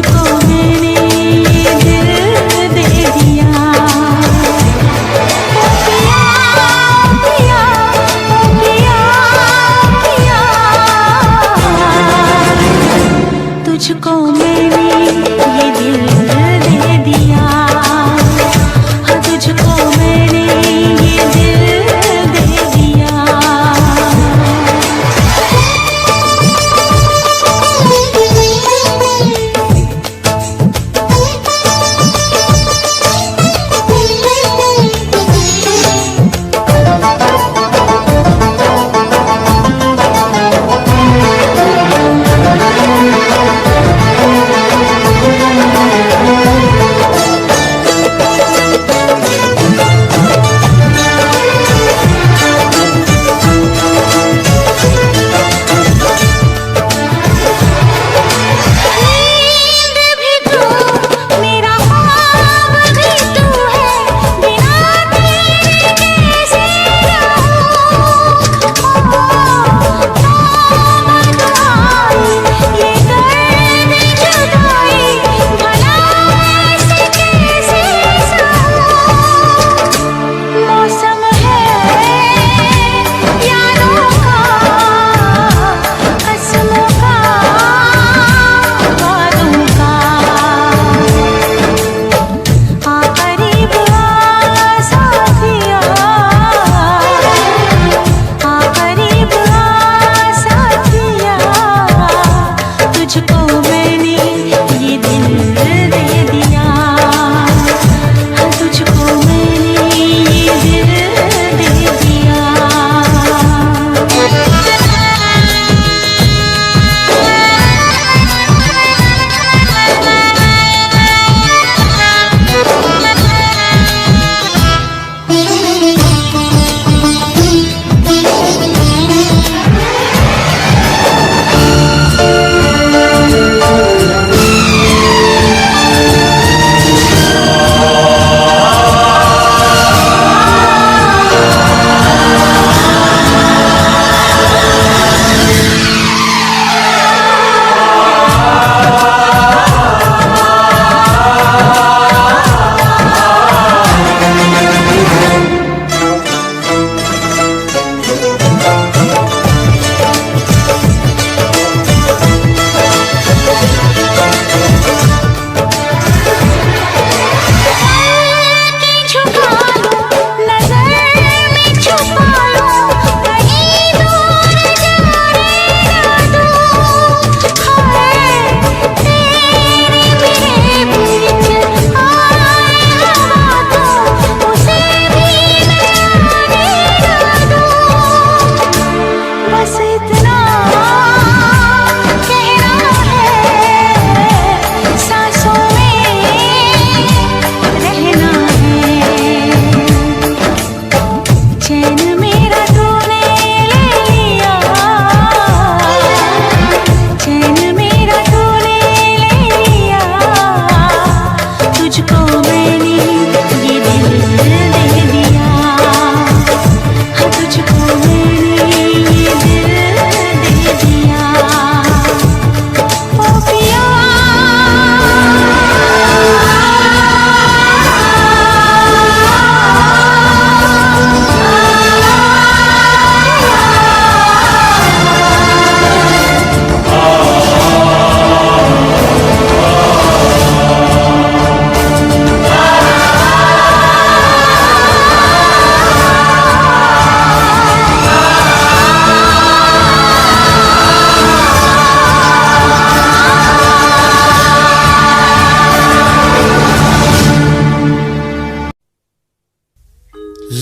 तुझको मैंने ये दिल दे दिया। ओ पिया पिया ओ पिया पिया, तुझको मैंने ये दिल दे दिया। हाँ तुझको मैंने ये दिल दे दिया।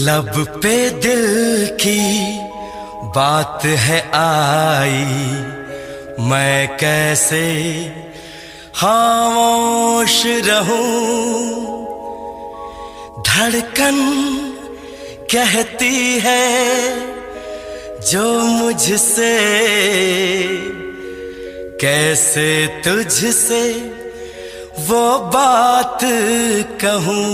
लब पे दिल की बात है आई, मैं कैसे खामोश रहूं। धड़कन कहती है जो मुझसे, कैसे तुझसे वो बात कहूं।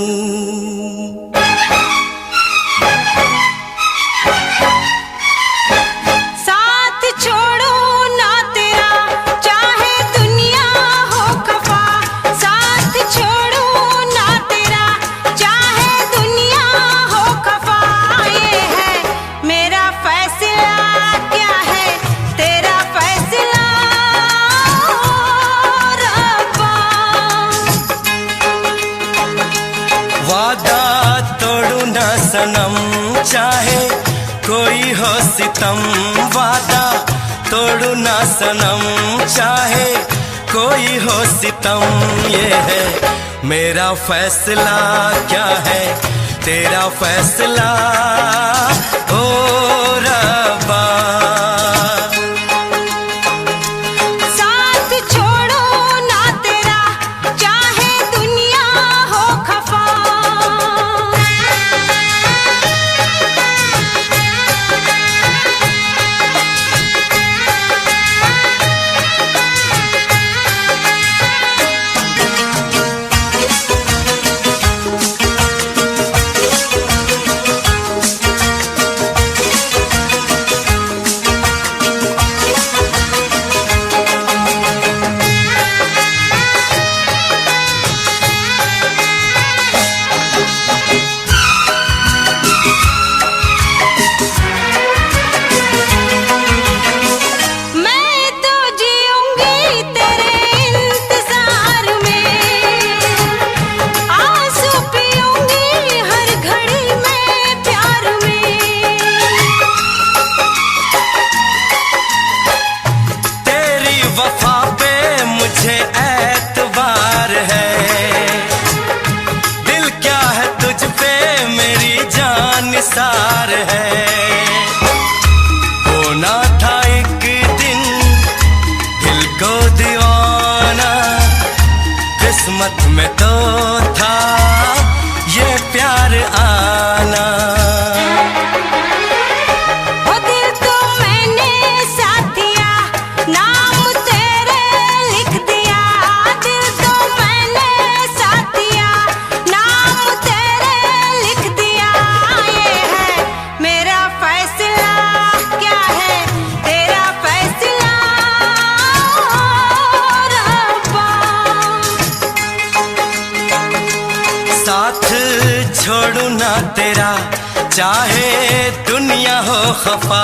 साथ छोड़ो ना तेरा, चाहे दुनिया हो खफा। सनम, चाहे कोई हो सितम। वादा तोड़ू ना सनम, चाहे कोई हो सितम। ये है मेरा फैसला, क्या है तेरा फैसला ओ रब्बा। साथ छोड़ो ना तेरा, चाहे दुनिया हो खफा। सार है होना था एक दिन दिल को दीवाना, किस्मत में तो था ये प्यार आना। ओ दिल तो मैंने साथिया, नाम तेरे लिख दिया। दिल तो मैंने साथिया, नाम तेरे लिख दिया। ये है मेरा फैसला, क्या है तेरा फैसला रब्बा। साथ छोड़ू ना तेरा, चाहे दुनिया हो खफा।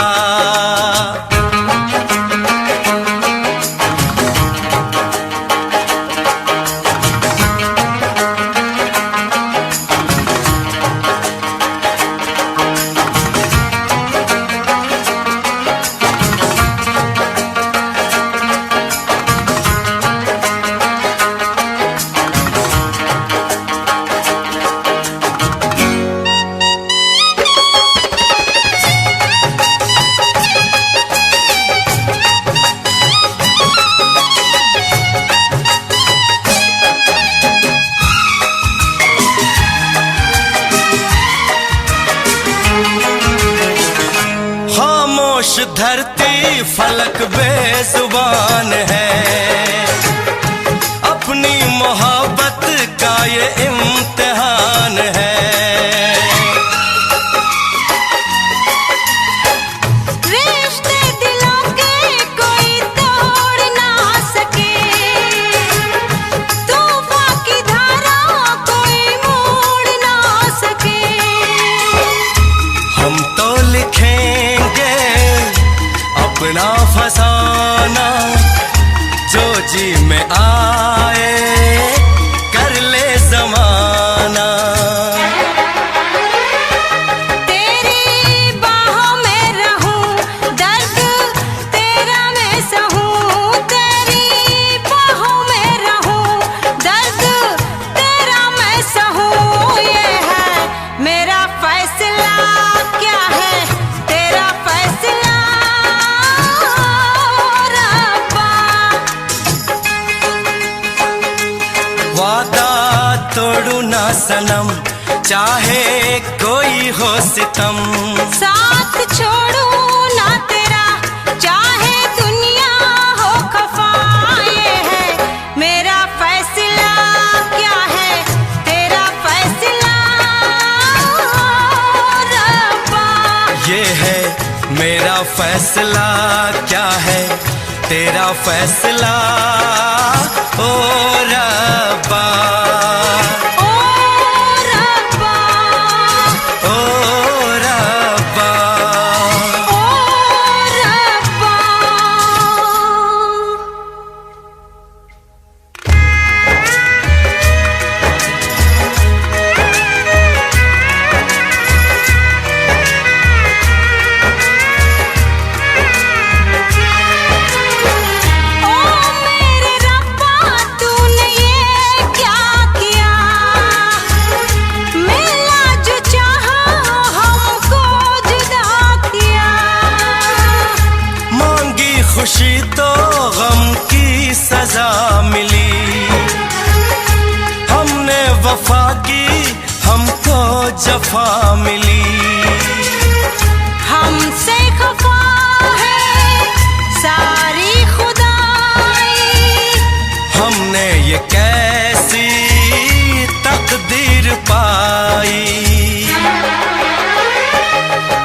खामोश धरती फलक बेजुबान है, अपनी मोहब्बत का ये इम्तिहान है। रिश्ते दिलों के कोई तोड़ ना सके, तूफान की धारा कोई मोड़ ना सके। हम तो लिखेंगे अपना फसाना, जो जी में आए कर ले जमाना। तेरी बाहों में रहूं, दर्द तेरा मैं सहूं। तेरी बाहों में रहूं, दर्द तेरा मैं सहूं। ये है मेरा फैसला, क्या है तेरा फैसला रब्बा। वादा तोड़ू ना सनम, चाहे कोई हो सितम। साथ छोड़ू ना तेरा, चाहे दुनिया हो खफा। ये है मेरा फैसला, क्या है तेरा फैसला रब्बा। ये है मेरा फैसला, क्या है तेरा फैसला ओ रब्बा। ओ रब्बा, ओ रब्बा, ओ रब्बा। जफा मिली। हमसे खफा है सारी खुदाई, हमने ये कैसी तकदीर पाई।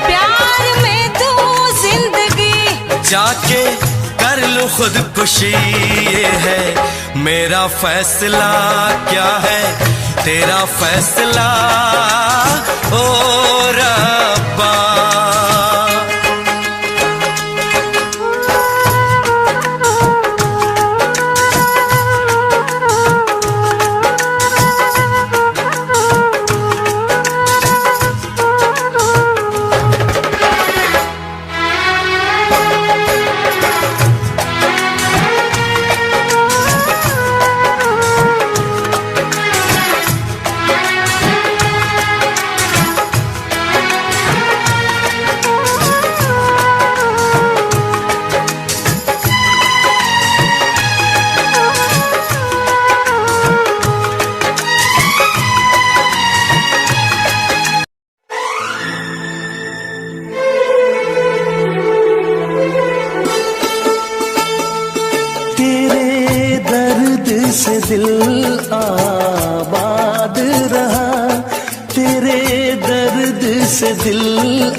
प्यार में तू जिंदगी जाके कर लूं खुदकुशी, ये है मेरा फैसला। क्या है तेरा फैसला ओ रब्बा। से दिल आबाद रहा, तेरे दर्द से दिल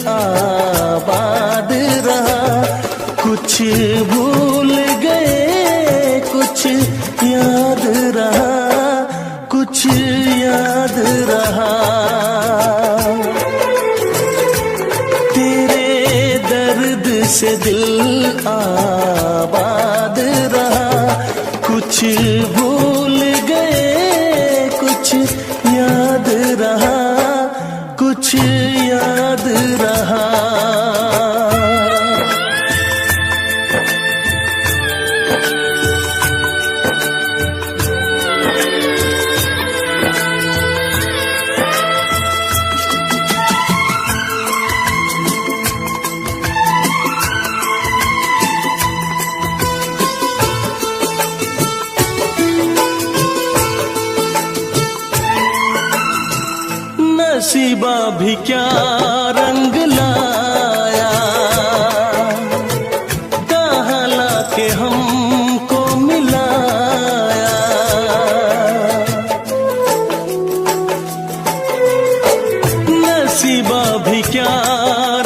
आबाद रहा। कुछ भूल गए कुछ याद रहा, कुछ याद रहा। तेरे दर्द से दिल आबाद रहा। कुछ भूल गए कुछ याद रहा, कुछ याद रहा। नसीबा भी क्या रंग लाया, कहाँ लाके हमको मिलाया। नसीबा भी क्या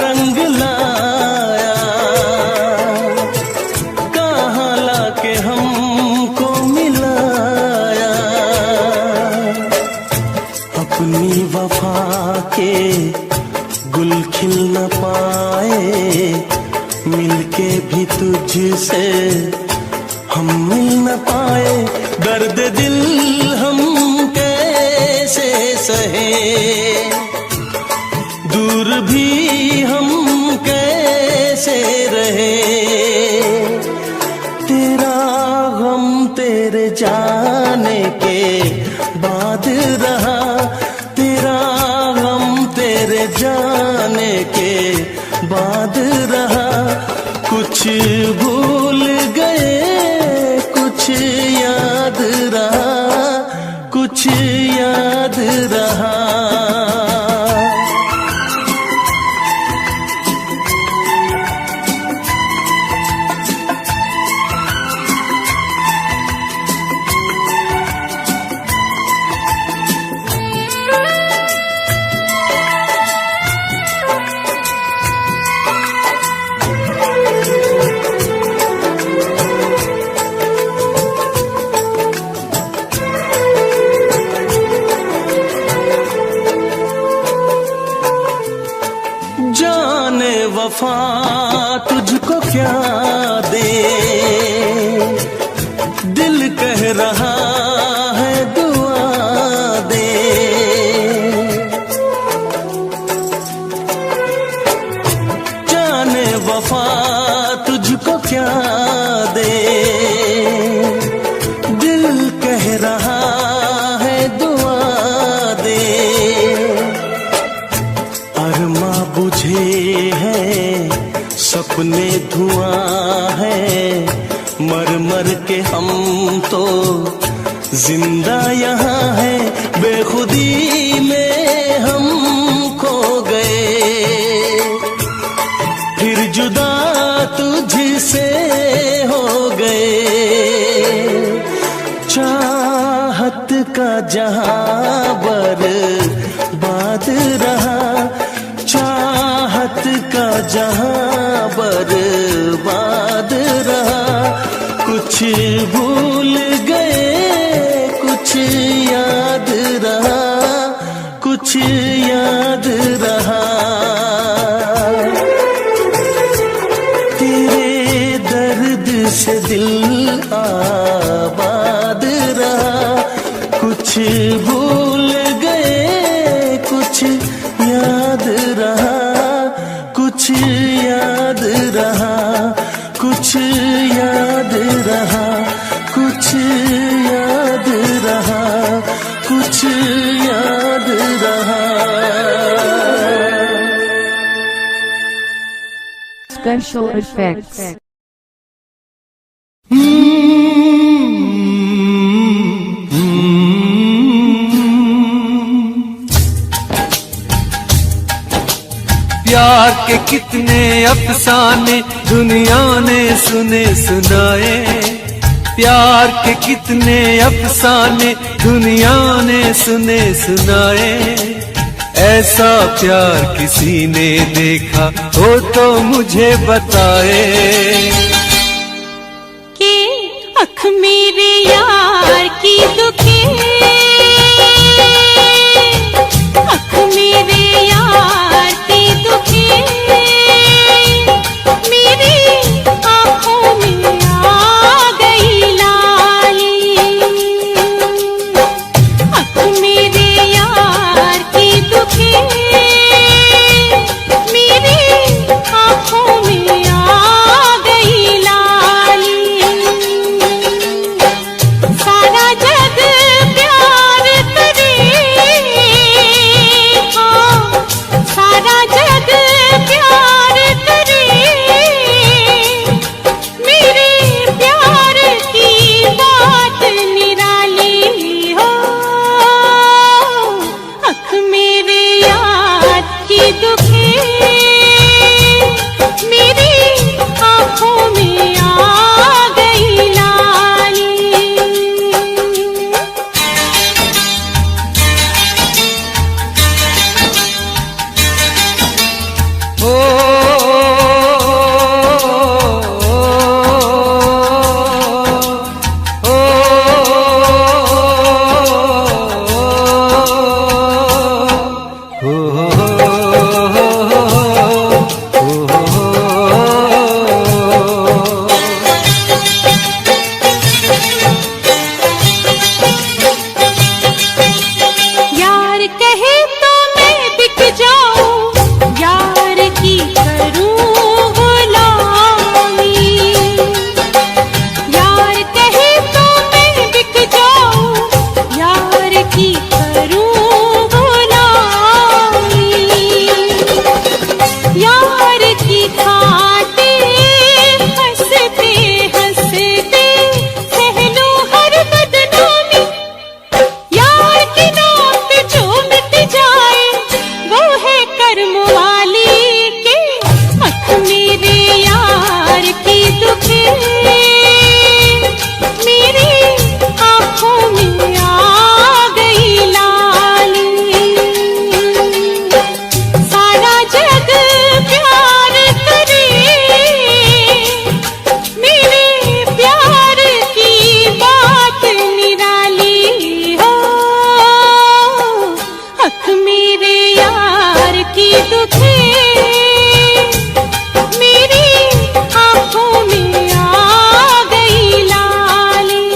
रंग लाया, कहाँ लाके हमको मिलाया। अपनी वफा के गुल खिल न पाए, मिलके भी तुझसे हम मिल न पाए। दर्द दिल हम कैसे सहे, दूर भी हम कैसे रहे। तेरा गम तेरे जाने के बाद रहा, तेरे जाने के बाद रहा। कुछ भूल गए कुछ याद रहा, कुछ याद रहा। जाने वफा तुझको क्या दे, दिल कह रहा है दुआ दे। जाने वफा तुझको क्या दे, दिल कह रहा है दुआ दे। अरमा बुझे हैं सपने धुआं है, मर मर के हम तो जिंदा यहाँ है। बेखुदी में हम का जहां बर्बाद रहा, चाहत का जहां बर्बाद रहा। कुछ भूल गए कुछ याद रहा, कुछ याद रहा। तेरे दर्द से दिल आबाद रहा, कुछ भूल गए कुछ याद रहा, कुछ याद रहा, कुछ याद रहा, कुछ याद रहा, कुछ याद रहा। Special effects. प्यार के कितने अफसाने दुनिया ने सुने सुनाए, प्यार के कितने अफसाने दुनिया ने सुने सुनाए। ऐसा प्यार किसी ने देखा हो तो मुझे बताए। कि अख मेरे यार की दुखी, अख मेरे यार की दुखी, मेरी आंखों में आ गई लाली। अख मेरे यार की दुखी, मेरी आंखों में आ गई लाली। सारा जग प्यार करे, हाँ सारा जग प्यार करे, मेरे प्यार की बात निराली हो। अख मेरे यार की दुखी, मेरी आंखों में आ गई लाली। ओ, यार कहे तो मैं बिक जाऊं, यार की करूं गुलामी। यार कहे तो मैं बिक जाऊं, यार की करूं गुलामी। यार की खाते हंसते हंसते सह लूं हर बदनामी। यार के नाम पे जो मिट जाए वो है कर्म वाली के। अख मेरे यार की दुखी, मेरी आंखों में आ गई लाली। सारा जग प्यार करे, मेरे प्यार की बात निराली हो। अख मेरे यार की दुखी, मेरी आंखों में आ गई लाली।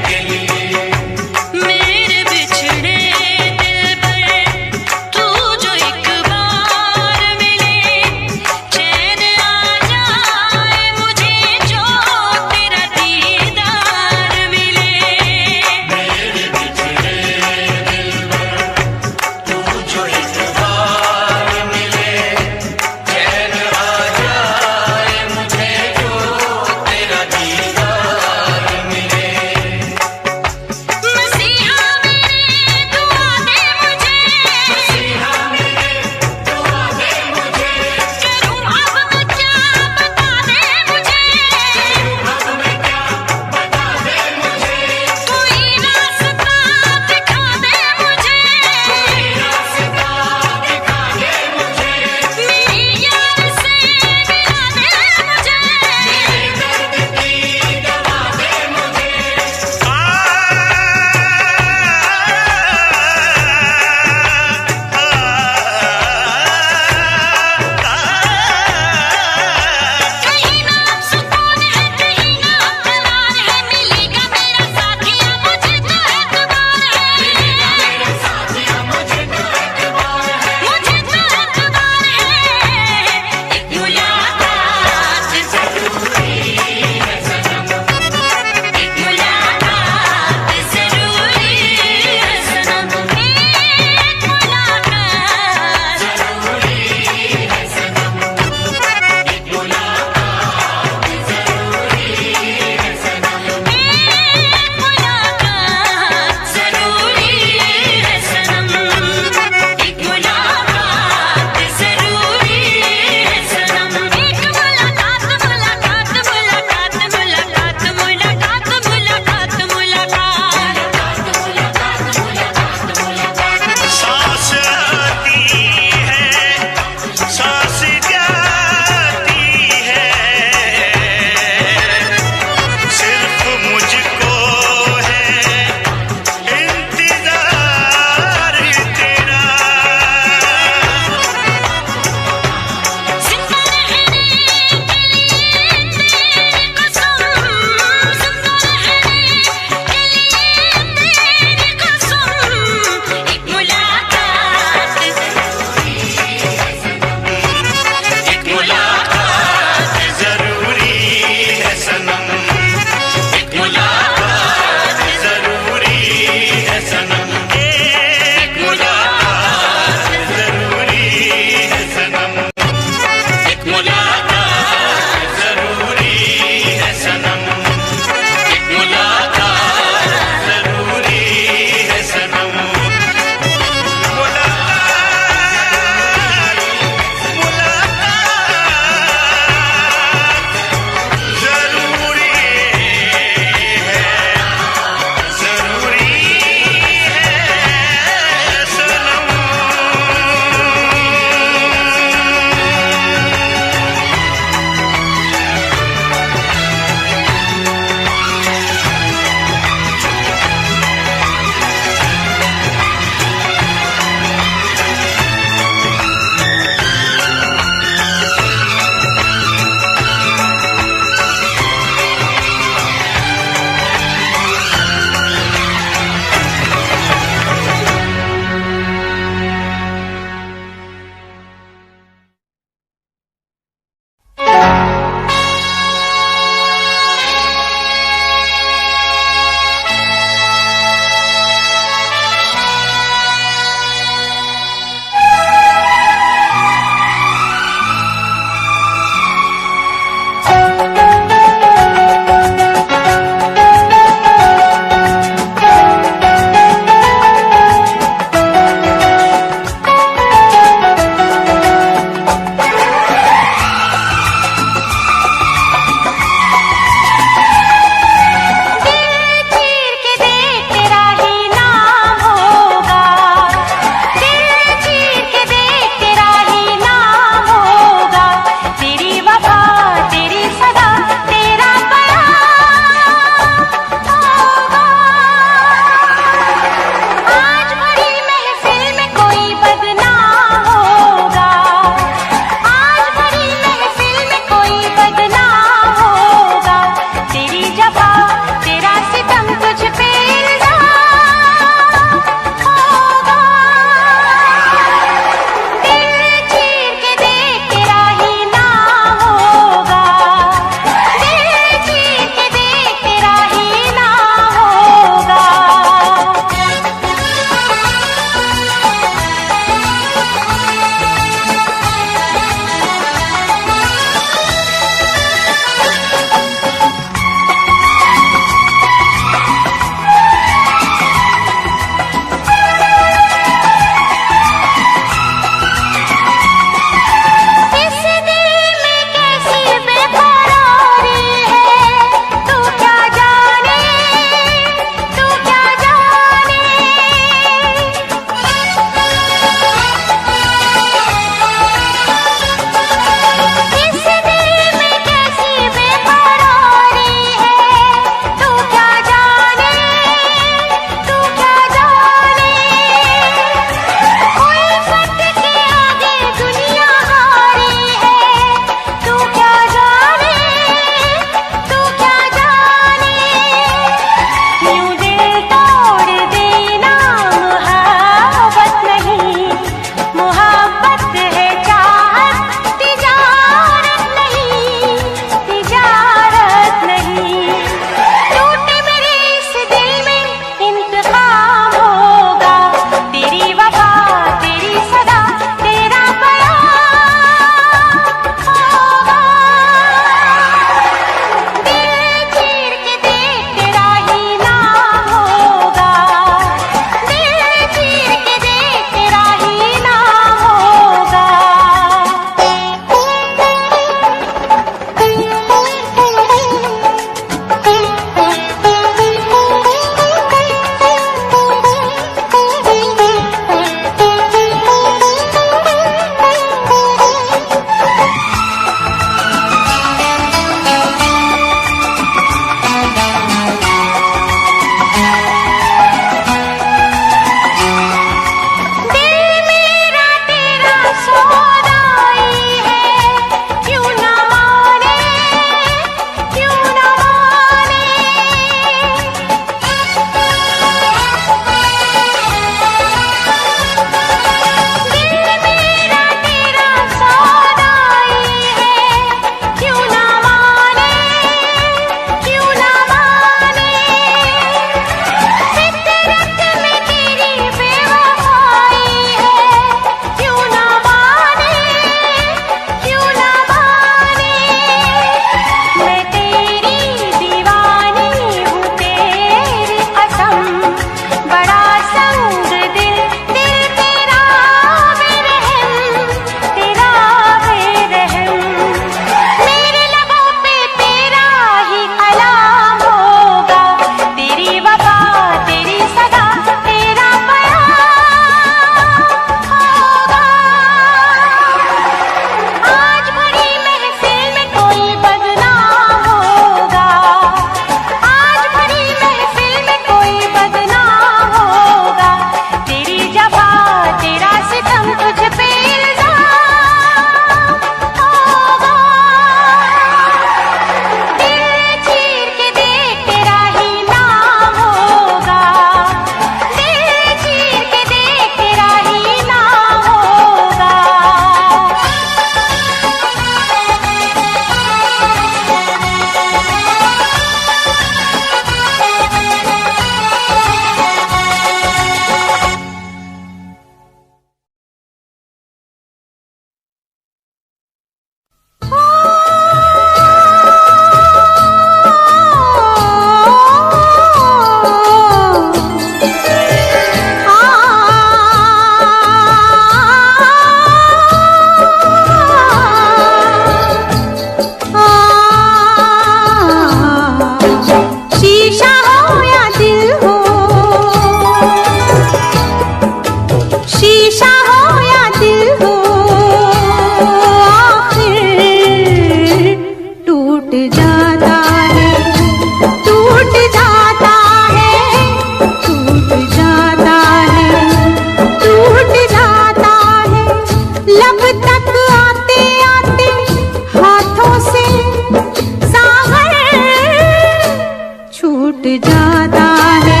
छूट जाता है,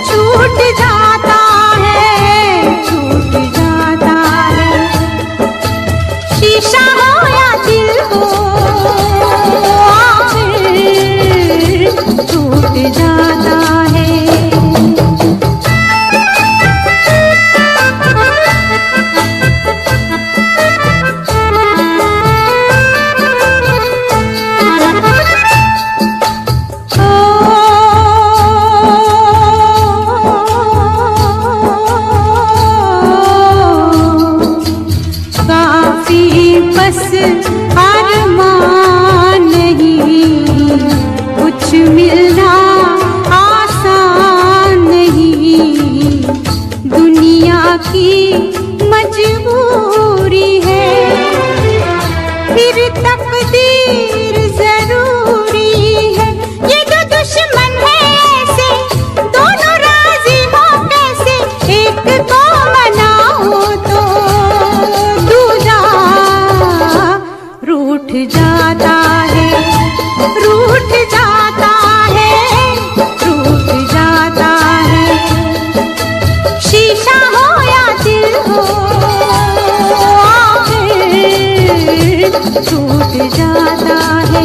छूट जाता है, छूट जाता है। शीशा हो या दिल हो आखिर छूट जाता है। बस अरमान नहीं, कुछ मिलना आसान नहीं, दुनिया की मजबूरी है, फिर तकदीर जरूरी है। ये दो दुश्मन है ऐसे, दोनों राजी हो कैसे, एक को मनाओ तो दूजा रूठ जाता है, रूठ जाता है, रूठ जाता है। शीशा हो या दिल हो आखिर छूट जाता है।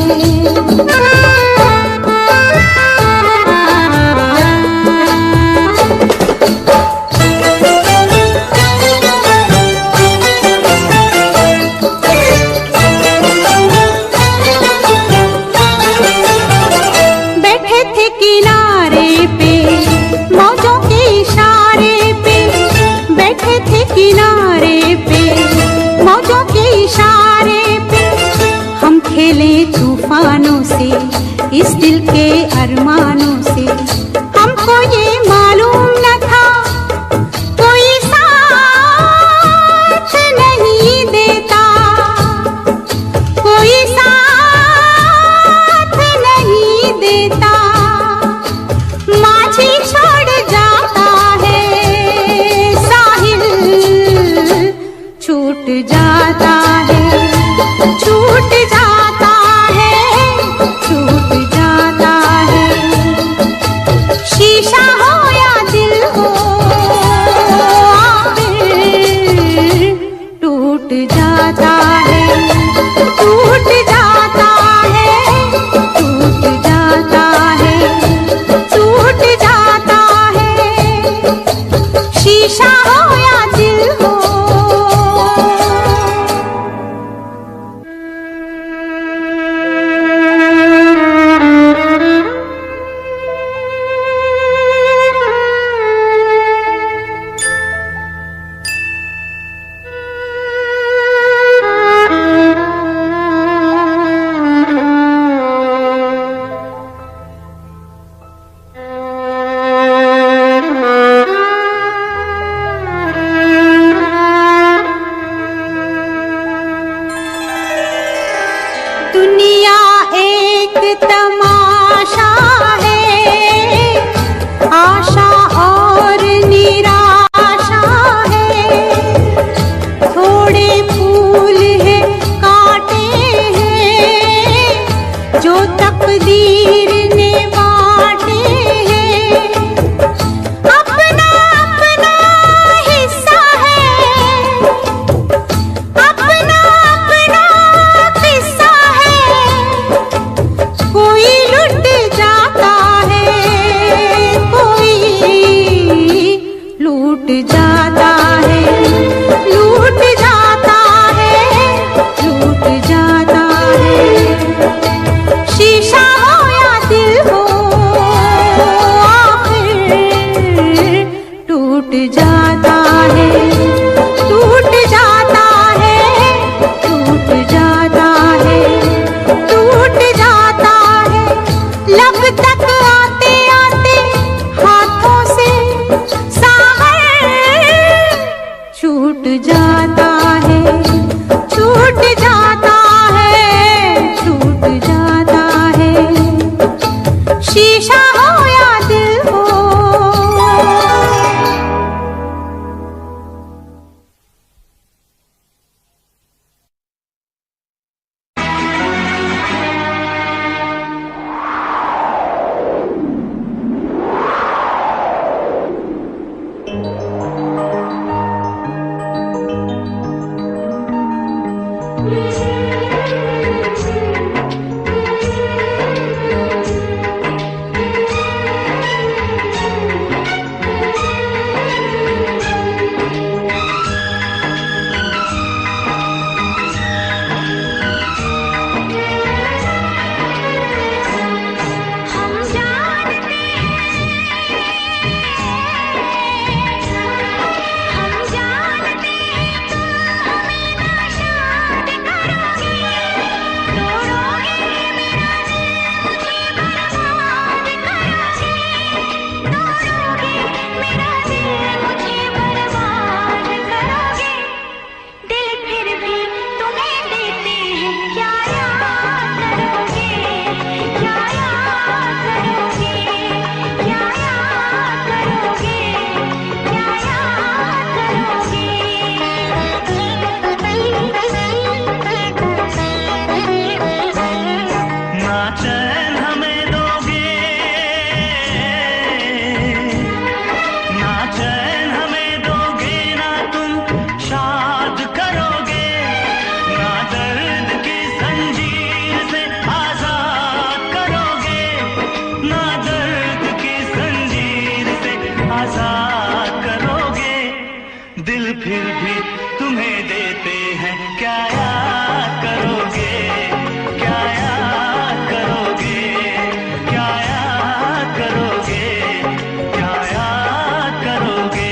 किनारे पे मौजों के इशारे पे हम खेले तूफानों से, इस दिल के अरमानों से। हमको ये मालूम न था कोई साथ नहीं देता, कोई साथ नहीं देता। माझी छोड़ जाता है, छूट जाता है, छूट जाता है, छूट जाता है। शीशा हो या दिल हो आखिर टूट जाता है, टूट जाता है, टूट जाता है, टूट जाता है। शीशा हो या दिल हो। दुनिया एक तमाशा है, आशा और निराशा है। थोड़े फूल है कांटे हैं जो तकदीर ने बांटे हैं। अपना अपना हिस्सा है, अपना अपना किस्सा है। कोई लुट जाता है, कोई लूट जाता है, लूट जाता है, लूट जाता है। शीशा हो या दिल हो आखिर टूट जाता है, टूट जाता है, टूट जाता है, टूट जाता है। लब तक आते आते हाथों से सागर छूट जाता है, छूट जाता है, छूट जाता है। शीशा हो या दिल हो। दिल फिर भी तुम्हें देते हैं, क्या याद करोगे, क्या याद करोगे, क्या याद करोगे, क्या याद करोगे।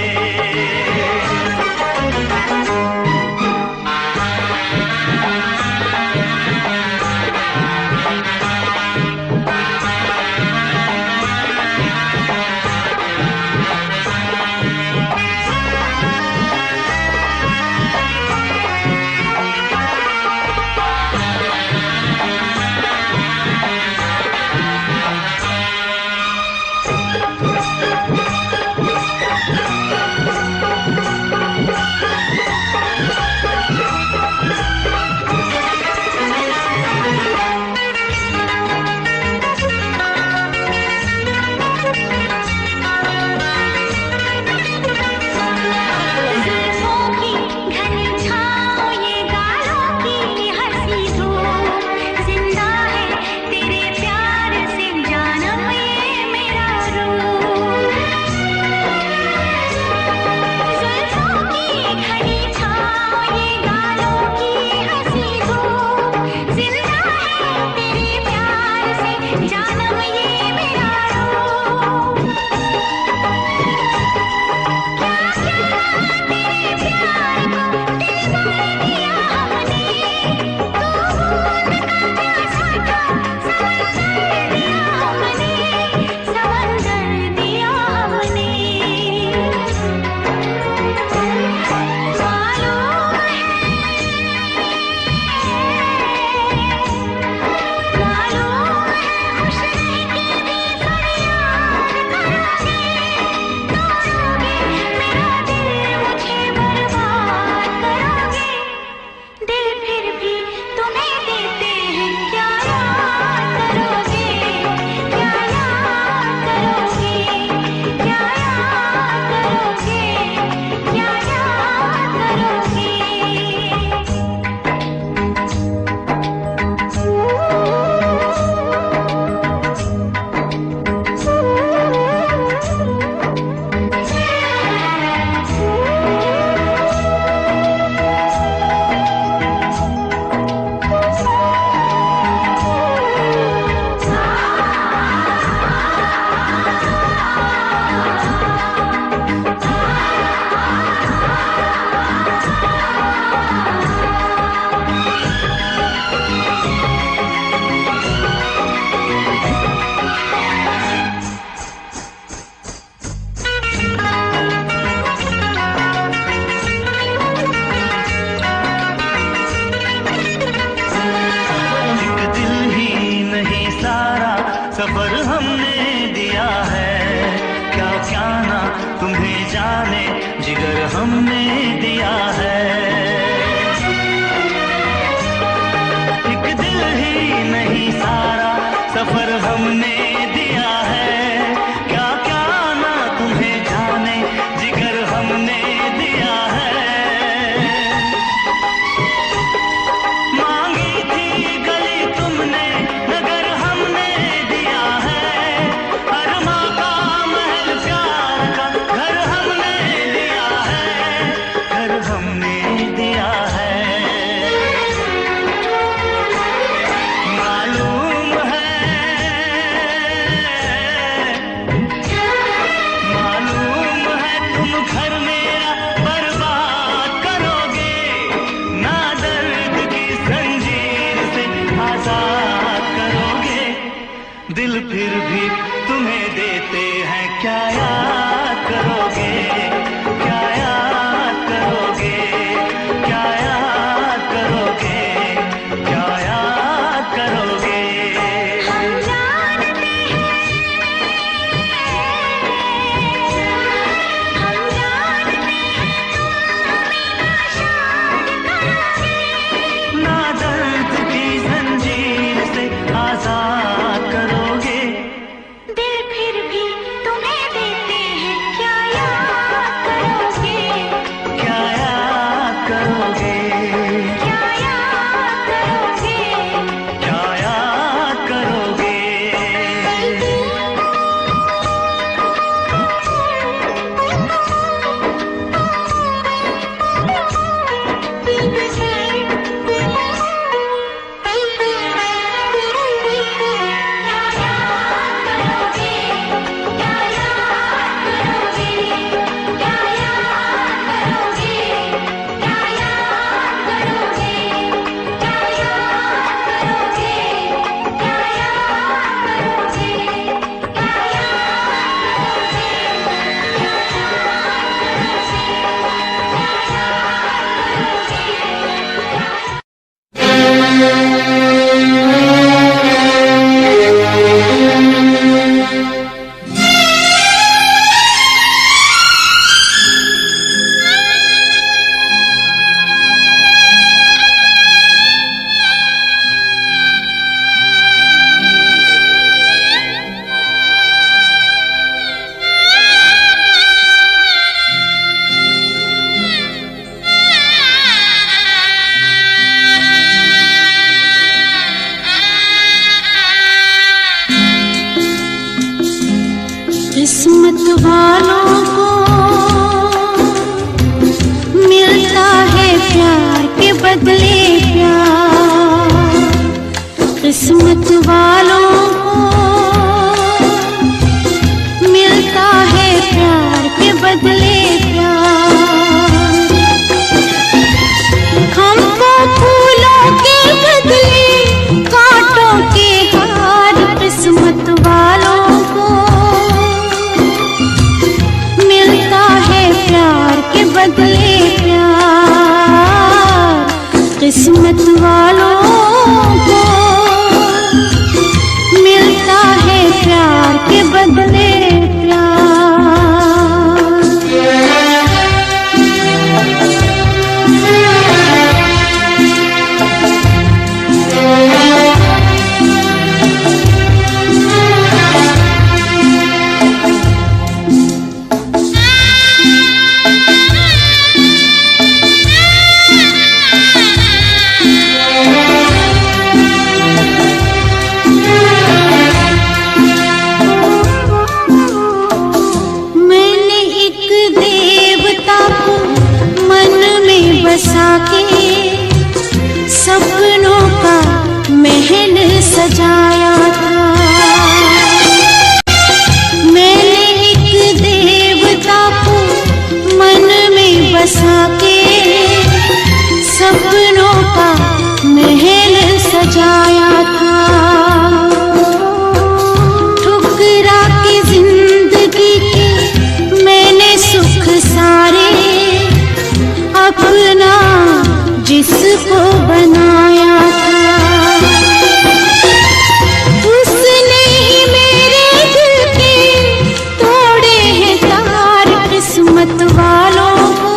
सफर हमने दिया है, क्या क्या ना तुम्हें जाने जिगर हमने दिया है। एक दिल ही नहीं सारा सफर हमने दिया है, क्या क्या ना तुम्हें जाने जिगर हमने दिया है। मांगी थी गली तुमने नगर हमने दिया है, अरमा का महल प्यार का घर हमने दिया है। किस्मत वालों को मिलता है प्यार के बदले प्यार। किस्मत वालों को मिलता है प्यार के बदले प्यार। हमको फूलों के बदले कांटों के हार। किस्मत वालों को मिलता है प्यार के बदले प्यार। किस्मत वालों को मिलता है प्यार के बदले बसा के सपनों का महल सजाया था। मैंने एक देवता को मन में बसा के सपनों का महल सजाया था। ठुकरा के जिंदगी के मैंने सुख सारे अपना जिसको बनाया था। उसने ही मेरे दिल के तोड़े हैं तार। किस्मत वालों को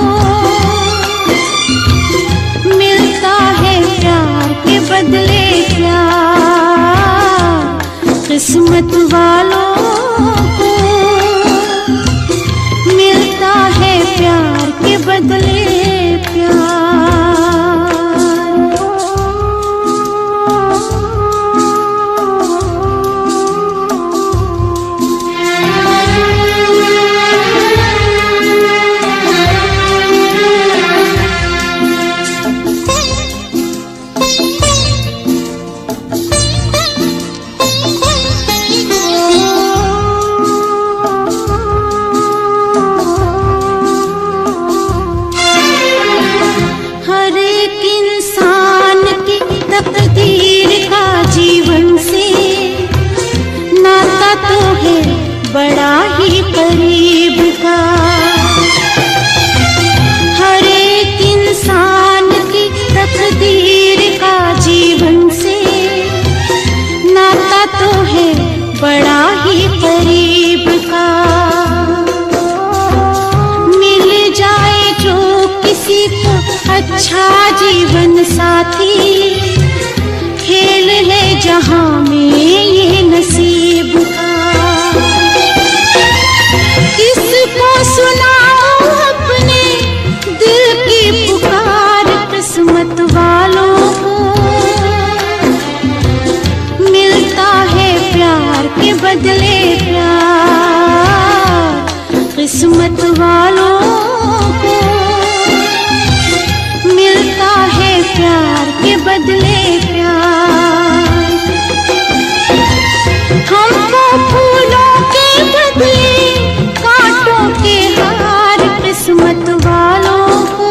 मिलता है प्यार के बदले प्यार। किस्मत वालों को मिलता है प्यार के बदले बड़ा ही करीब का। हर एक इंसान की तकदीर का जीवन से नाता तो है बड़ा ही करीब का। मिल जाए जो किसी को अच्छा जीवन साथी, खेल है जहां में ये नसीब का। किसको सुनाऊं अपने दिल की पुकार। किस्मत वालों को मिलता है प्यार के बदले प्यार। किस्मत वालों को मिलता है प्यार के बदले प्यार। हमको फूलों के बदले कांटों के हार। किस्मत वालों को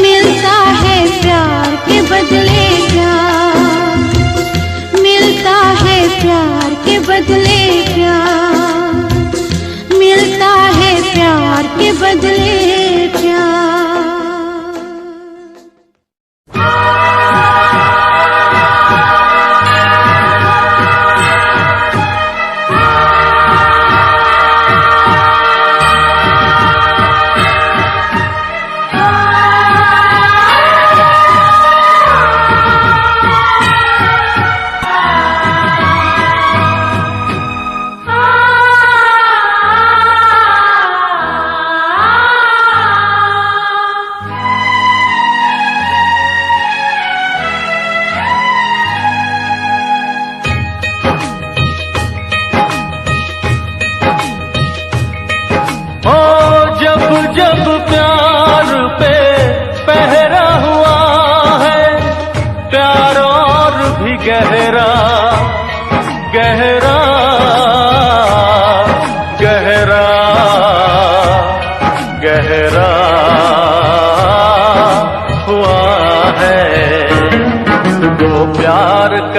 मिलता है प्यार के बदले प्यार। मिलता है प्यार के बदले प्यार। मिलता है प्यार के बदले प्यार।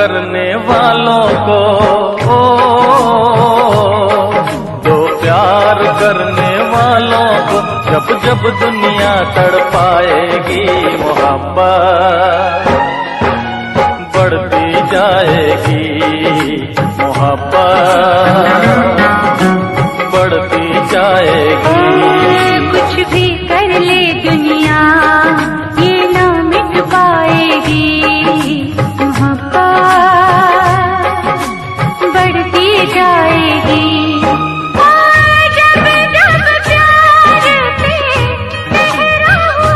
करने वालों को, दो प्यार करने वालों को जब जब दुनिया तड़पाएगी, मोहब्बत बढ़ती जाएगी, मोहब्बत बढ़ती जाएगी। कुछ भी कर ले दुनिया ये ना मिट पाएगी, मोहब्बत बढ़ती जाएगी। जब जब प्यार पे पहरा हुआ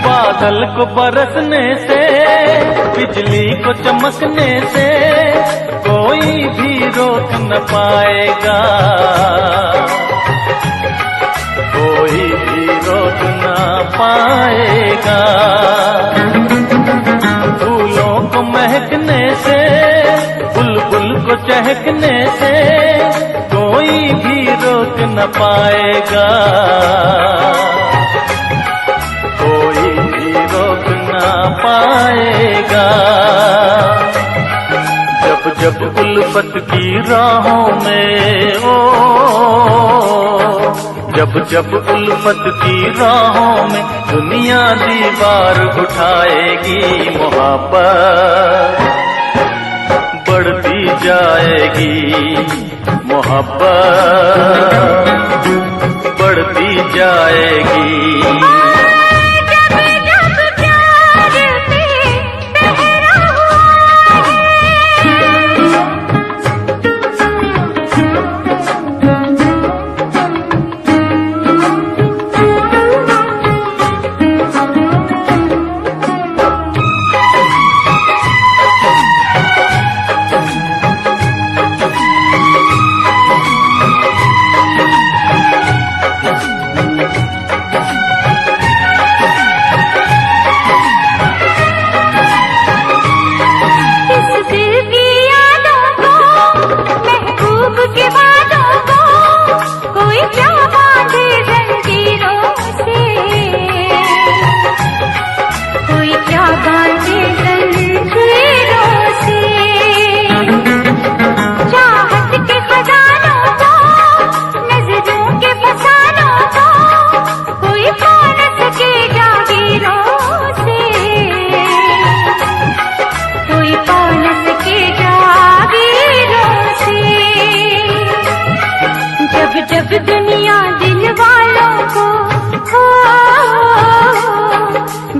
बादल को बरसने से, बिजली को चमकने से कोई भी रोक न पाएगा, कोई भी रोक न पाएगा। फूलों को महकने से, बुलबुल को चहकने से कोई भी रोक न पाएगा, कोई भी रोक ना पाएगा। जब जब उल्फत की राहों में, जब जब उल्फत की राहों में दुनिया दीवार उठाएगी, मोहब्बत बढ़ती जाएगी, मोहब्बत बढ़ती जाएगी। जब दुनिया दिल वालों को,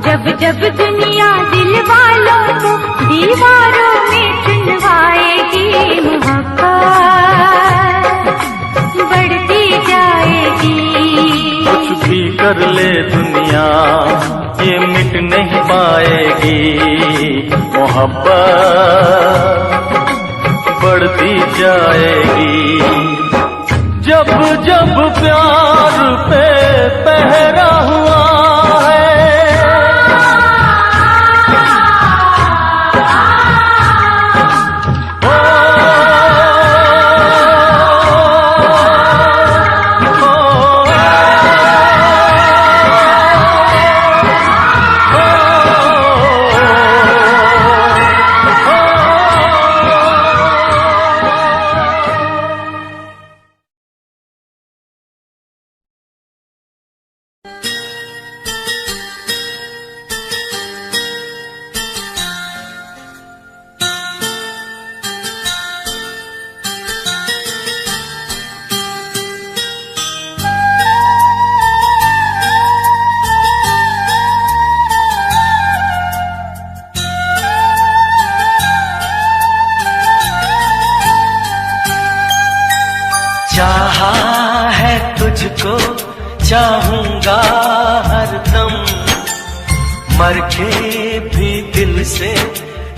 जब जब दुनिया दिल वालों को दीवारों में चुनवाएगी, मोहब्बत बढ़ती जाएगी। कुछ भी कर ले दुनिया ये मिट नहीं पाएगी, मोहब्बत बढ़ती जाएगी। जब जब प्यार पे पहरा हुआ है, चाहा है तुझको चाहूंगा हरदम, मर के भी दिल से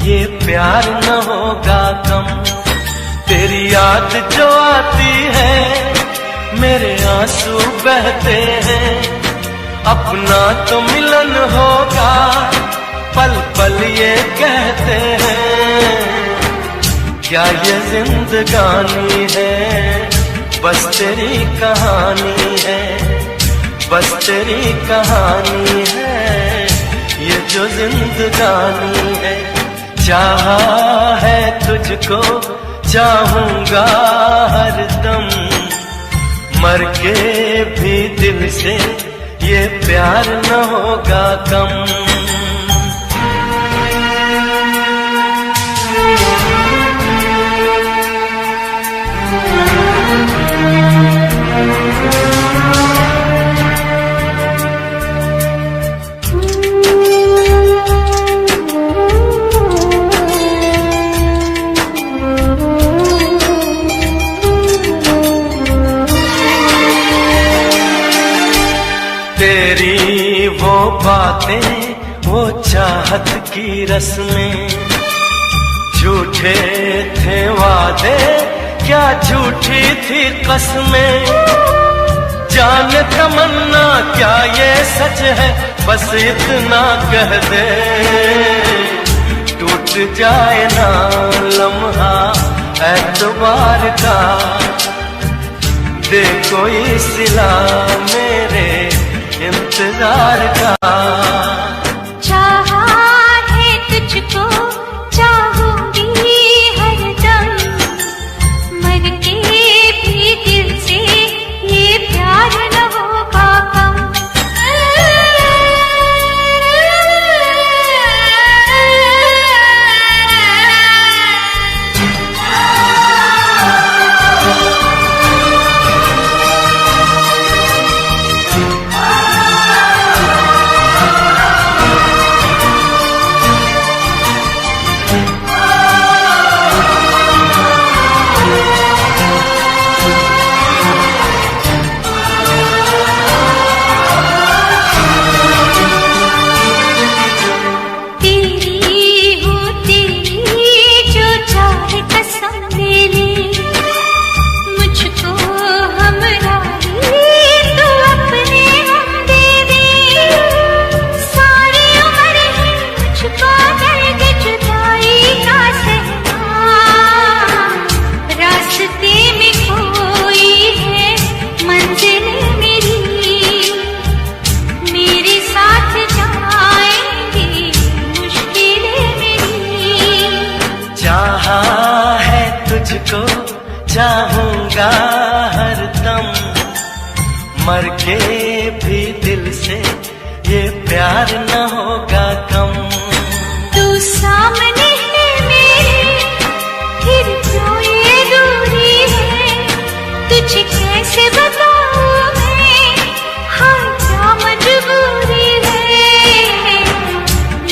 ये प्यार न होगा कम। तेरी याद जो आती है मेरे आंसू बहते हैं। अपना तो मिलन होगा पल पल ये कहते हैं। क्या ये जिंदगानी है बस तेरी कहानी है, बस तेरी कहानी है ये जो जिंदगानी है। चाहा है तुझको चाहूंगा हरदम, मर के भी दिल से ये प्यार न होगा कम। तेरी वो बातें वो चाहत की रस्में, झूठे थे वादे क्या झूठी थी कसमें। जान तमन्ना क्या ये सच है बस इतना कह दे। टूट जाए ना लम्हा एतबार का, दे कोई सिला मेरे इंतजार का। चाहा है तुझको चाहूंगी हरदम, मर के भी दिल से ये प्यार न होगा कम। तुझको चाहूंगा हरदम, मर के भी दिल से ये प्यार न होगा कम। तू सामने है मेरे फिर क्यों ये दूरी है, तुझे कैसे बताऊं मैं हाँ क्या मजबूरी है।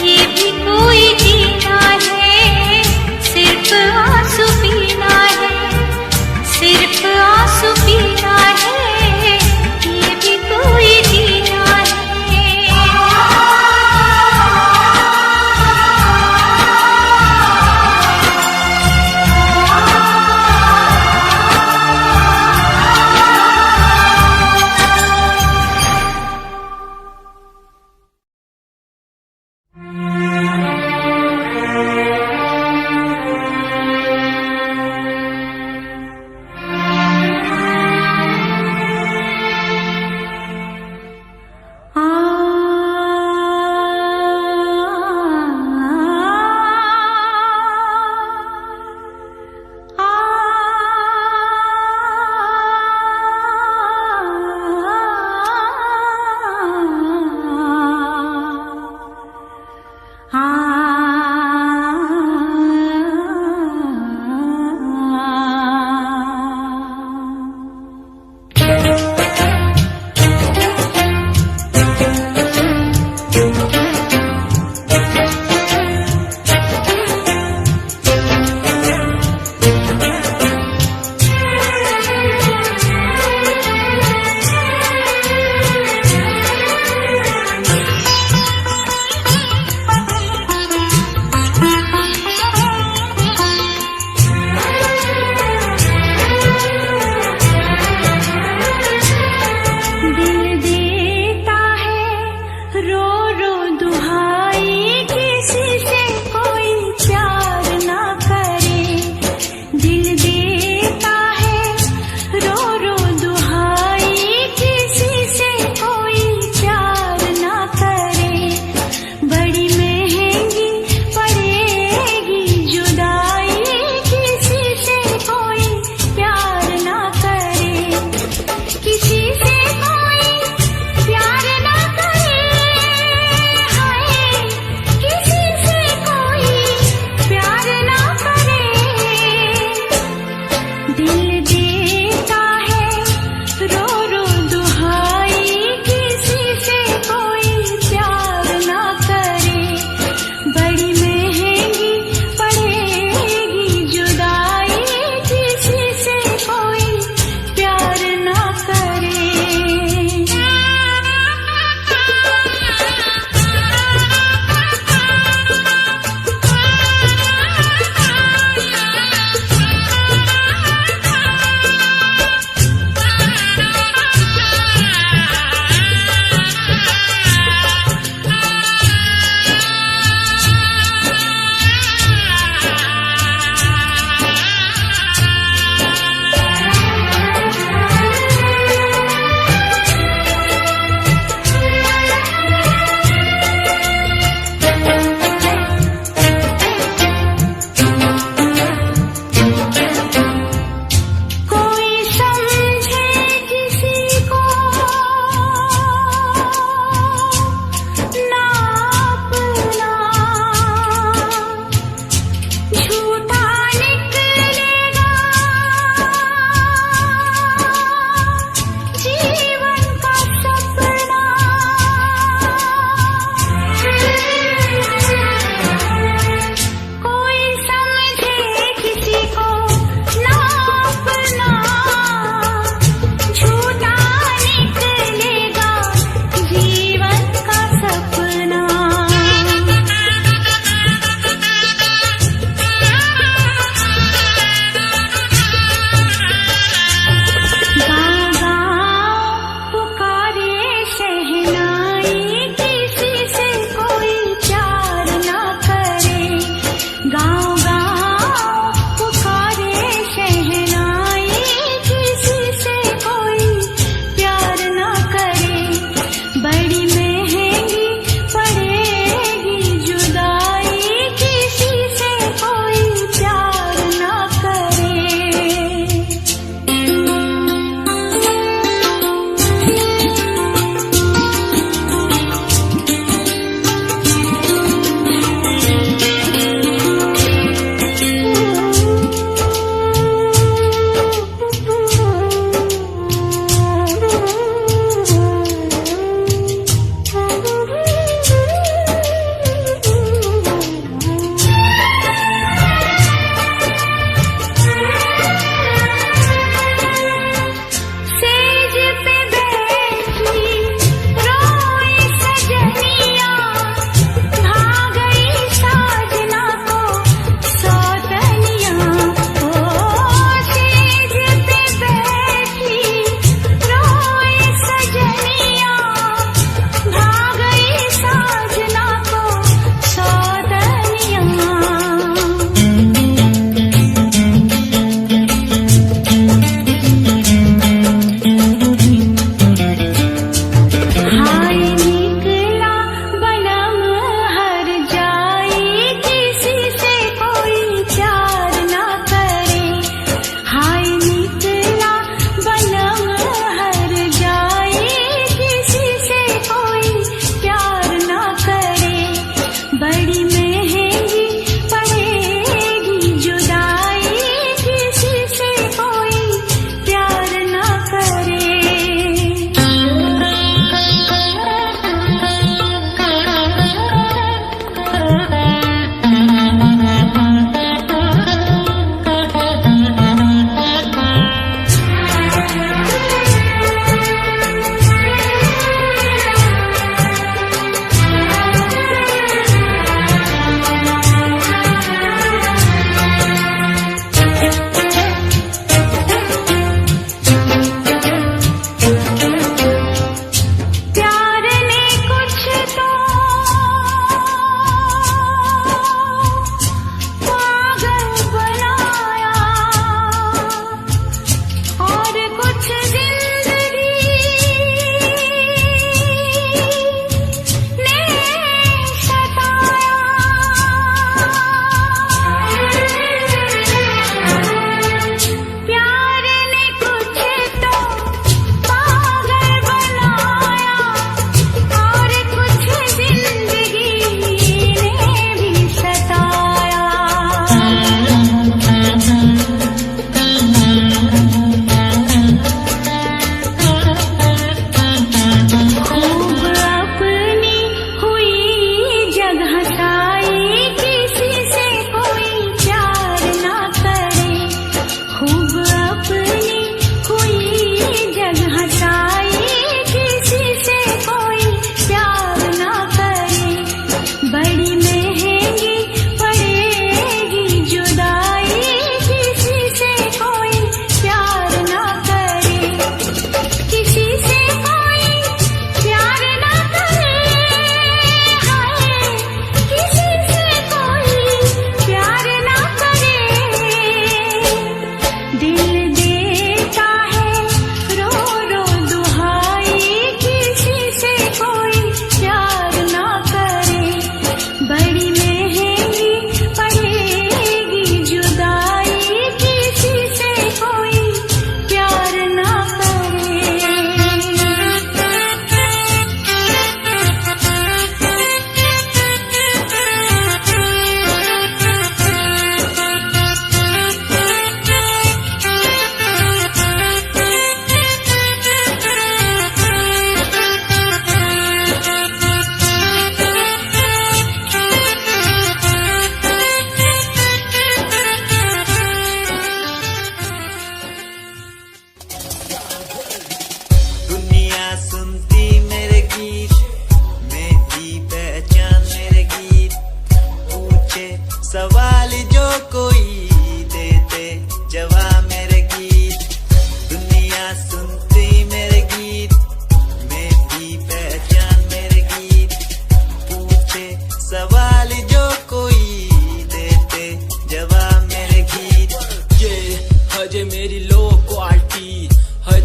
ये भी कोई जीना है सिर्फ आंसू पीना है, सिर्फ आंसू पीना है, ये भी कोई जीना है।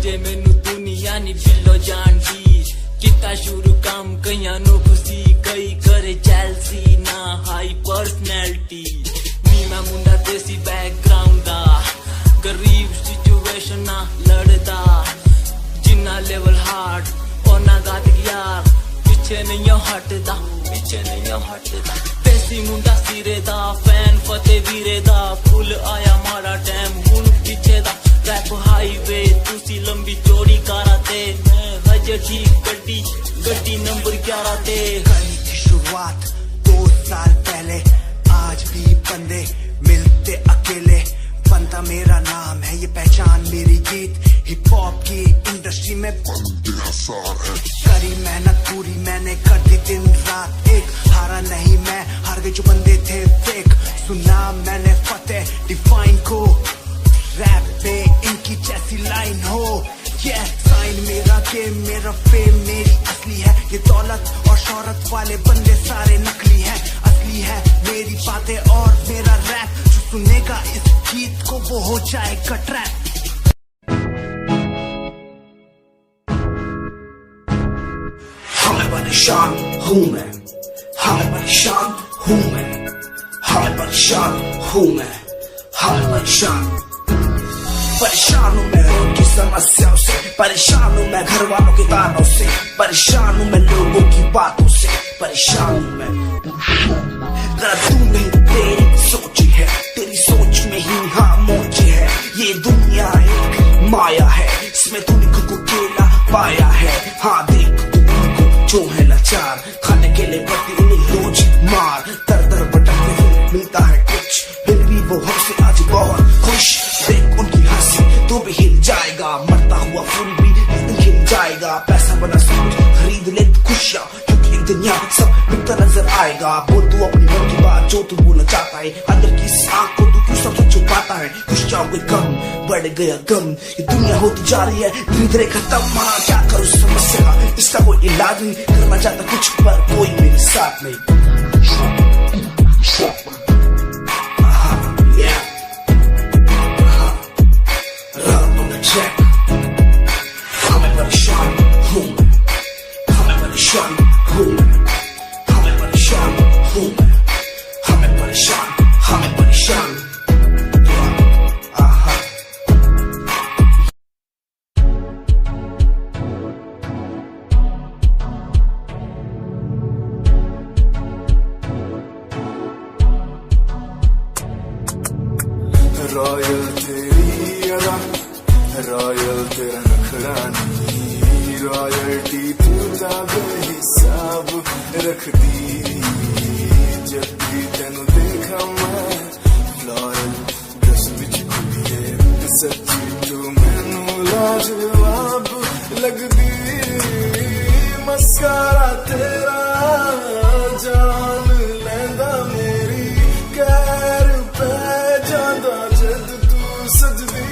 जे मैनू दुनिया नी बिल्लो जानदी किता शुरू काम कईयां नु खुशी कई करे चैलसी ना हाई पर्सनैलिटी नी मैं मुंडा देसी बैकग्राउंड दा गरीब सिचुएशन ना लड़दा जिन्ना लेवल हार्ड ओना गाद यार पीछे नहीं हटदा देसी मुंडा सिरे दा फैन फते वीरे दा फुल आया माड़ा टाइम हुन पीछे दा रैप हाईवे तुसी लंबी चौड़ी कारा ते मैं हजे ठीक गड्डी नंबर 11 ते कहीं की शुरुआत 2 साल पहले आज भी बंदे मिलते अकेले बनता मेरा नाम है ये पहचान मेरी गीत हिप हॉप की इंडस्ट्री में बंदे हसार है करी मेहनत पूरी मैंने कर दी दिन रात एक हारा नहीं मैं हार गए जो बंदे थे फेक सुना मैंने फतेह डिफाइन को रैप पे इनकी जैसी लाइन हो ये साइन मेरा गेम मेरा फेम मेरी असली है ये दौलत और शोहरत वाले बंदे सारे नकली हैं असली है मेरी बातें और मेरा रैप जो सुनेगा इस गीत को वो हो जाएगा ट्रैप हमें परेशान हूँ मैं हमें परेशान हूँ मैं हमें परेशान हूँ मैं हमें परेशान हूँ मैं उनकी समस्याओं से परेशान हूँ मैं घर वालों के तानों से परेशान हूँ मैं लोगों की बातों से परेशान हूँ मैं तू नहीं तेरी सोच है तेरी सोच में ही हाँ मोच है ये दुनिया एक माया है इसमें तूने खुद को अकेला पाया है हाँ देख तू जो है लाचार खाने के लिए पड़ती उन्हें रोज मार दर दर भटकते हुए मिलता है कुछ फिर भी वो हमसे आज बहुत खुश देख उनकी हंसी तो भी हिल जाएगा मरता हुआ फूल भी हिल जाएगा पैसा बना सब खरीद ले खुशियाँ क्योंकि एक दिन यहाँ सब बिकता नजर आएगा बोल तू अपनी मन की बात जो तू बोलना चाहता है अंदर की आँख को तू क्यों सबसे छुपाता है खुश जाओगे कम बढ़ गया गम ये दुनिया होती जा रही है धीरे धीरे खत्म हाँ क्या करूँ समस्या का इसका कोई इलाज नहीं करना चाहता कुछ पर कोई मेरे साथ नहीं हमें परेशान हूँ हमें परेशान हूँ हमें परेशान हूँ हमें परेशान रॉयल तेरी अदा रॉयल तेरा नखरानी रॉयल्टी तू जादे हिसाब रख दी जब भी तेनू देखा मैं फ्लोरल ड्रेस विच कुड़िए सच्ची तू मैनू लाजवाब लगदी मस्कारा तेरा जान लेंदा मेरी कैर पे जादा जद तू सजदी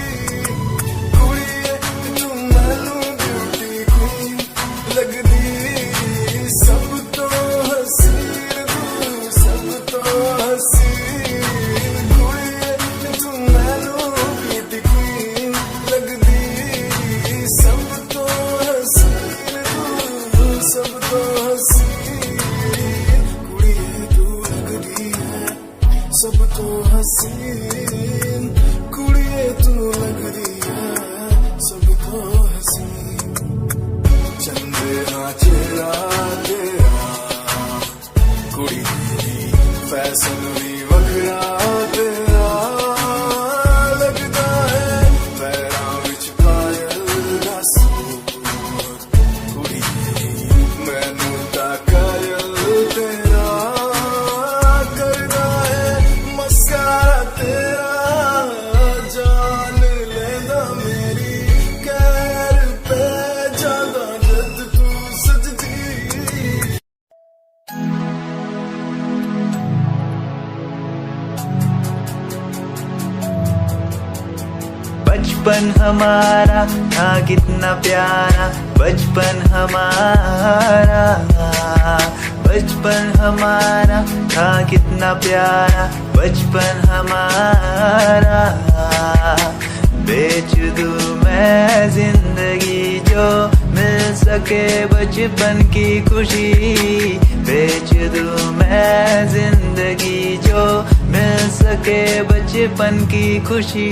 कुड़िए तू मैनू ब्यूटी क्वीन लगदी सब तो हसीन तू सब तो हसीन कुड़िए तू मैनू ब्यूटी क्वीन लगदी सब तो हसीन तू सब तो हसीन कुड़िए तू लगदी है सब तो हसीन कुड़िए तू लगदी है सब तो हसीन चंदे ना चेहरा तेरा कुड़ी फैशन भी वखरा तेरा लगदा है पैरां विच पायल दा सूट कुड़ी मैनू तां कायल तेरा करदा है मस्कारा तेरा जान लेंदा मेरी कैर पे जादा जद तू सजदी बचपन हमारा था कितना प्यारा बचपन हमारा बचपन हमारा था कितना प्यारा बचपन हमारा बेच दूं मैं जिंदगी जो मिल सके बचपन की खुशी बेच दूं मैं जिंदगी जो मिल सके बचपन की खुशी।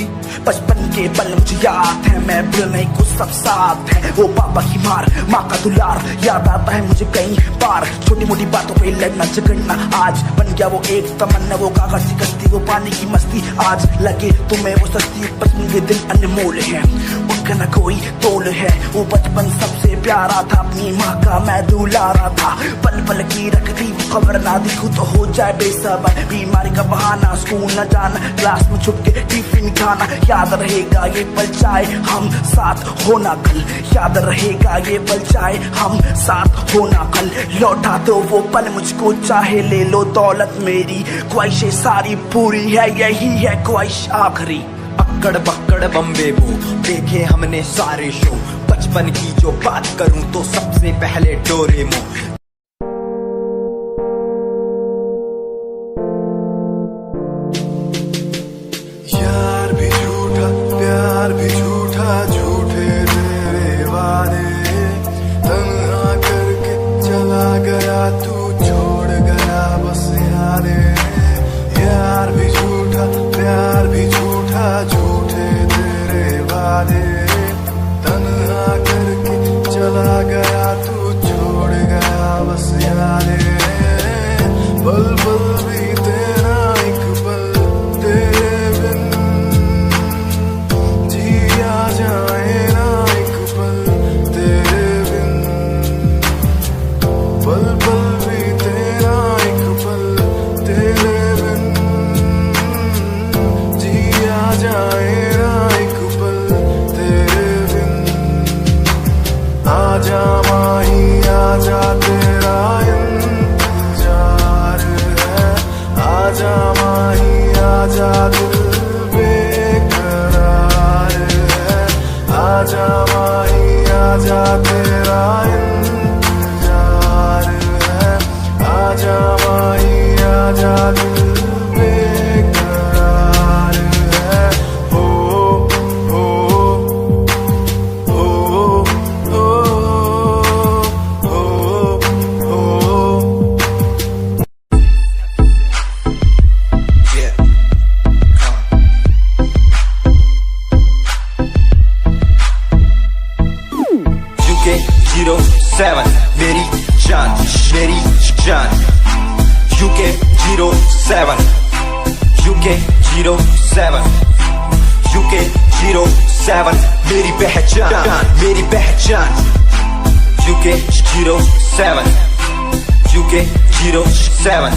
बचपन के पल मुझे याद है, मैं भूल नहीं कुछ सब साथ है। वो पापा की मार, माँ का दुलार याद आता है मुझे कई बार। छोटी मोटी बातों पे लड़ना झगड़ना आज बन गया वो एक तमन्ना। वो कागज की कश्ती, वो पानी की मस्ती आज लगे तुम्हें वो सस्ती। बचपन के दिन अनमोल है, उनका न कोई तोल है। वो बचपन सबसे प्यारा था, अपनी माँ का मैं दुलारा था। पल पल की रखती वो खबर ना दिखूं तो हो जाए बेसबर। बीमारी का बहाना, स्कूल न जाना, क्लास में छुप के टिफिन खाना। याद रहेगा ये पल चाहे हम साथ होना कल, याद रहेगा ये पल चाहे हम साथ होना कल। लौटा दो वो पल मुझको, चाहे ले लो दौलत मेरी। ख्वाहिशें सारी पूरी है, यही है ख्वाहिश आखिरी। अक्कड़ बक्कड़ बम्बे वो देखे हमने सारे शो। बचपन की जो बात करूं तो सबसे पहले डोरेमोन। यार भी झूठा, प्यार भी झूठा, झूठे तेरे वादे। तन्हा करके चला गया तू, छोड़ गया बस यादें। यार भी झूठा, प्यार भी झूठा, झूठे तेरे वादे। तन्हा करके चला गया तू, छोड़ गया बस यादें। पल पल भी तेरा एक पल तेरे बिन जिया जाए ना एक पल तेरे बिन। पल पल भी तेरा एक पल तेरे बिन जिया जाए ना एक पल तेरे बिन। आजा माही आजा तेरा इंतजार है। आजा माही आजा दिल बेकरार है। आजा माही आजा तेरा इंतजार है। आजा माही आजा दिल बेकरार है। हो हो हो हो हो हो। UK 07 मेरी जान, मेरी जान। UK 07 UK 07 UK 07 मेरी पहचान, मेरी पहचान। UK 07 UK 07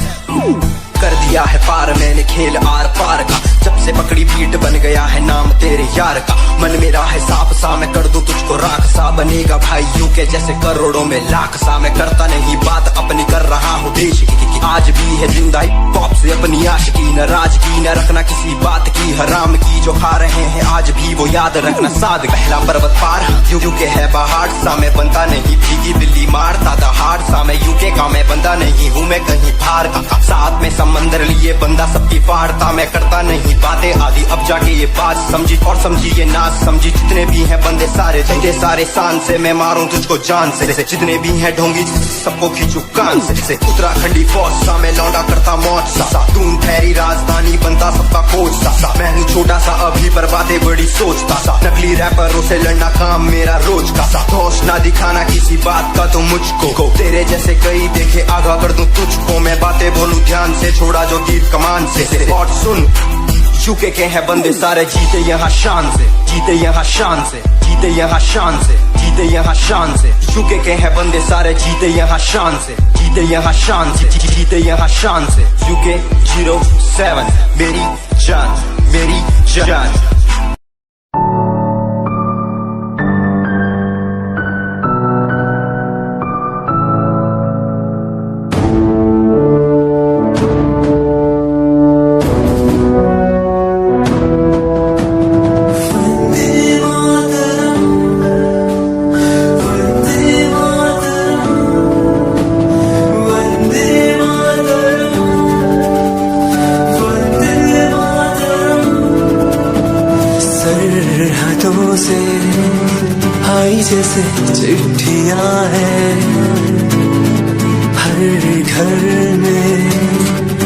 कर दिया है पार मैंने खेल आर पार का। जब से पकड़ी बीट बन गया है नाम तेरे यार का। मन मेरा है साफ सा, मैं कर दूं तुझको राख सा। बनेगा भाई यूं के जैसे करोड़ों में लाख सा। मैं करता नहीं बात अपनी, कर रहा हूँ देश की। आज भी है जिंदा पॉप से अपनी आशिकी। नाराजगी न रखना किसी बात की, हराम की जो खा रहे हैं आज भी वो याद रखना साद। पहला पर्वत पार यूं के है पहाड़ सा। मैं बनता नहीं भीगी बिल्ली मारता दहाड़ सा। मैं यूं के का मैं बंदा नहीं हूँ, मैं कहीं बाहर का। साथ में समंदर लिए बंदा सबकी फाड़ता। मैं करता नहीं बातें आदि, अब जाके ये बात समझी और समझी ये नाच समझी। जितने भी हैं बंदे सारे झंडे सारे शान से, मैं मारूं तुझको जान से। जितने भी हैं ढोंगी सबको खींचू कान से। उत्तराखंडी फौज सा मैं लौंडा करता मौज सा। दून ठहरी राजधानी बनता सबका कोच सा। मैं हूँ छोटा सा अभी पर बातें बड़ी सोचता सा। नकली रैपरों से लड़ना काम मेरा रोज का सा। होश ना दिखाना किसी बात का तो मुझको, तेरे जैसे कई देखे आगा कर दूं तुझको। मैं बातें बोलूं ध्यान से, छोड़ा जो तीर कमान से। और सुन यूके के हैं बंदे सारे, जीते यहाँ शान से, जीते यहाँ शान से, जीते यहाँ शान से, जीते यहाँ शान से। यूके के हैं बंदे सारे, जीते यहाँ शान से, जीते यहाँ शान से, जीते यहाँ शान से। UK 07 मेरी जान, मेरी जान। आई जैसे चिट्ठियां हैं हर घर में,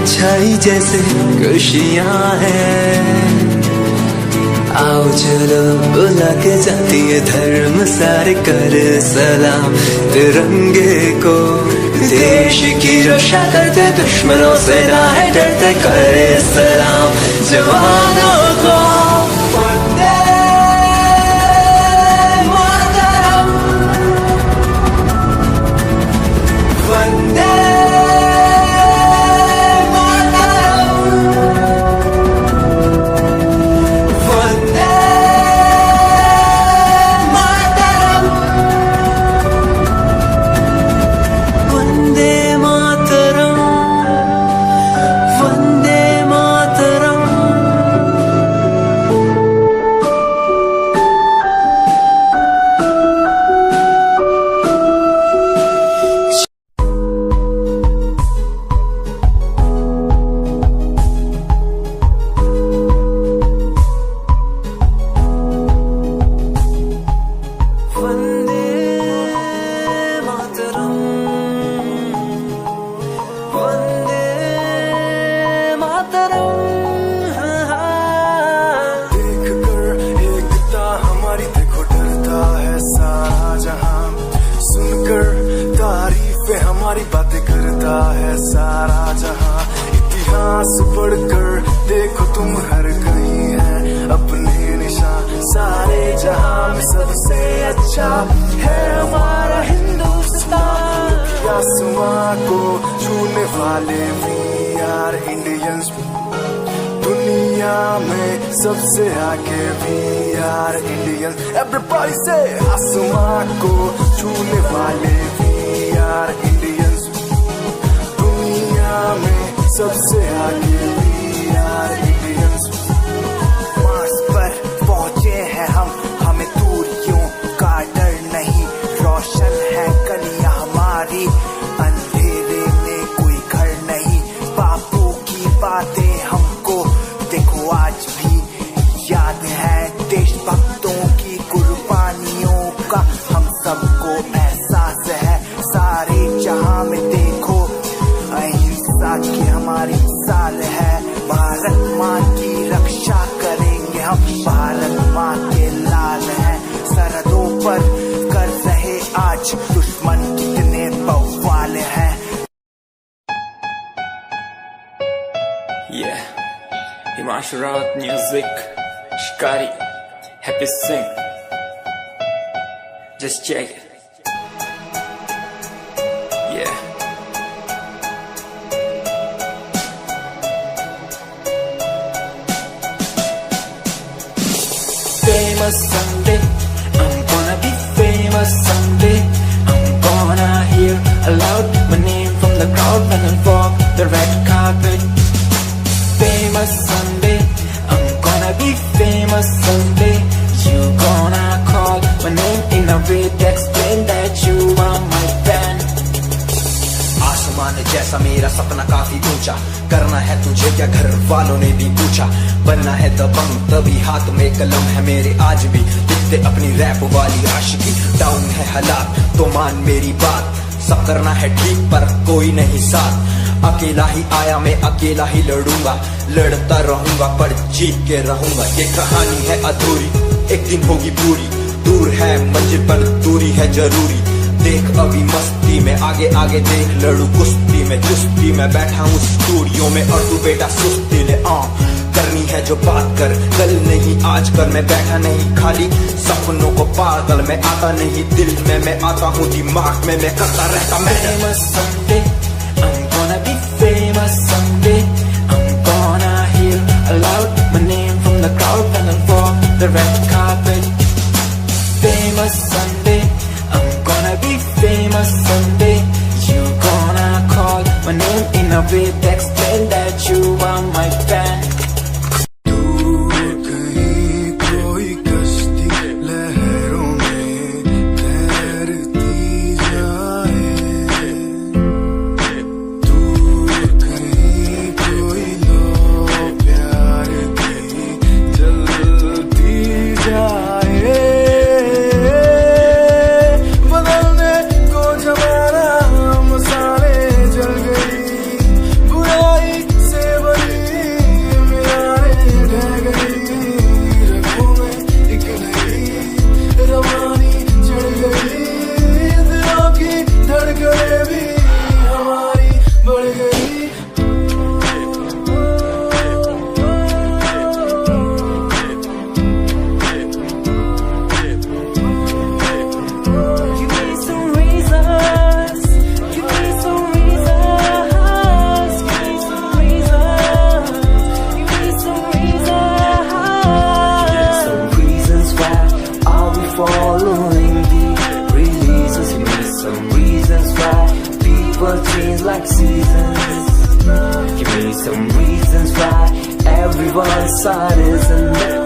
छाई जैसे खुशियां हैं। आओ चलो बुला के जाती है धर्म सारे कर सलाम तिरंगे को। देश की रक्षा करते दुश्मनों से ना है डरते, करे सलाम जवानों को। हमारी बातें करता है सारा जहां। इतिहास पढ़कर देखो तुम हर कहीं है अपने निशान। सारे जहां में सबसे अच्छा है हमारा हिंदुस्तान। आसमां को छूने वाले वी आर इंडियंस, दुनिया में सबसे आगे वी आर इंडियंस। एवरीबॉडी से आसमां को छूने वाले वी आर इंडियंस, दुनिया में सबसे आगे वी आर इंडियंस। मार्स पर पहुंचे हैं हम, हमें दूरियों का डर नहीं। रोशन है गलियां हमारी, अंधेरे में कोई घर नहीं। बापू की बातें हमको देखो आज भी याद है। देशभक्तों की कुर्बानियों का हम सबको एहसास है। सारे जहां में देखो अहिंसा की हमारी साल है। भारत माँ की रक्षा करेंगे हम, भारत माँ के लाल हैं। सरहदों पर कर रहे आज दुश्मन कितने बवाल हैं। Yeah, Himanshu Rawat music, Shikari, Happy Singh. Just check it. Yeah. Famous someday, I'm gonna be famous someday. I'm gonna hear aloud my name from the crowd when I walk the red carpet. Famous someday, I'm gonna be famous someday. You gonna call my name in a way to explain that you are my fan. आसमान जैसा मेरा सपना काफी ऊंचा, करना है तुझे क्या घर वालों ने भी पूछा। बनना है दबंग तभी हाथ में कलम है मेरे आज भी, लिखते अपनी रैप वाली आशिकी। डाउन है हालात तो मान मेरी बात, सब करना है ठीक पर कोई नहीं साथ। अकेला ही आया मैं अकेला ही लड़ूंगा, लड़ता रहूंगा पर जीत के रहूंगा। ये कहानी है अधूरी, एक दिन होगी पूरी। दूर है मंजिल पर दूरी है जरूरी। देख अभी मस्ती में आगे आगे देख, लड़ू कुश्ती में चुस्ती में बैठा हूँ स्टूडियो में और तू बेटा सुस्ती ले। करनी है जो बात कर, कल नहीं आज कर। मैं बैठा नहीं खाली सपनों को पागल, मैं आता नहीं दिल में, मैं आता हूँ दिमाग में, मैं करता रहता मैं। Famous someday, I'm gonna be famous someday. I'm gonna hear aloud my name from the crowd when I walk the red carpet. Famous someday, I'm gonna be famous someday. You gonna call my name in a way to explain that you are my fan. following the releases. Give me some reasons why people change like seasons. Give me some reasons why everyone's side is enough.